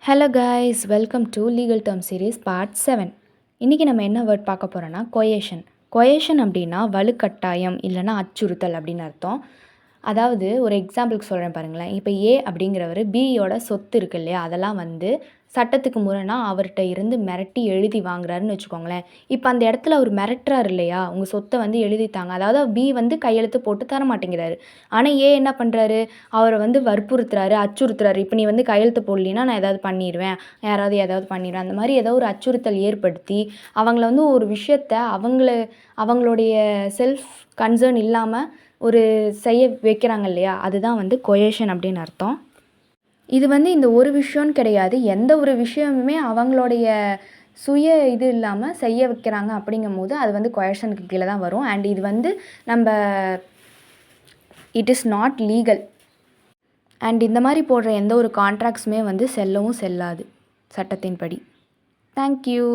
Hello guys, welcome to legal term series part 7. இன்றைக்கி நம்ம என்ன வேர்ட் பார்க்க போகிறோன்னா கொயேஷன். கொயேஷன் அப்படின்னா வலுக்கட்டாயம் இல்லைன்னா அச்சுறுத்தல் அப்படின்னு அர்த்தம். அதாவது ஒரு எக்ஸாம்பிளுக்கு சொல்கிறேன் பாருங்களேன். இப்போ ஏ அப்படிங்கிறவர் பியோட சொத்து இருக்குது இல்லையா, அதெல்லாம் வந்து சட்டத்துக்கு முரணா அவர்கிட்ட இருந்து மிரட்டி எழுதி வாங்குறாருன்னு வச்சுக்கோங்களேன். இப்போ அந்த இடத்துல அவர் மிரட்டுறாரு இல்லையா, உங்கள் சொத்தை வந்து எழுதித்தாங்க, அதாவது பி வந்து கையெழுத்து போட்டு தர மாட்டேங்கிறாரு. ஆனால் ஏ என்ன பண்ணுறாரு, அவரை வந்து வற்புறுத்துறாரு, அச்சுறுத்துறாரு. இப்போ நீ வந்து கையெழுத்து போடலின்னா நான் ஏதாவது பண்ணிடுவேன், யாராவது ஏதாவது பண்ணிடுவேன், அந்த மாதிரி ஏதோ ஒரு அச்சுறுத்தல் ஏற்படுத்தி அவங்கள வந்து ஒரு விஷயத்த அவங்களுடைய செல்ஃப் கன்சர்ன் இல்லாமல் ஒரு செய்ய வைக்கிறாங்க இல்லையா, அதுதான் வந்து கொயேஷன் அப்படின்னு அர்த்தம். இது வந்து இந்த ஒரு விஷயம்னு கிடையாது, எந்த ஒரு விஷயமுமே அவங்களுடைய சுய இது இல்லாமல் செய்ய வைக்கிறாங்க அப்படிங்கும் போது அது வந்து கொயேஷனுக்கு கீழே தான் வரும். அண்ட் இது வந்து நம்ம it is not legal. And இந்த மாதிரி போடுற எந்த ஒரு கான்ட்ராக்ட்ஸுமே வந்து செல்லவும் செல்லாது சட்டத்தின்படி. தேங்க்யூ.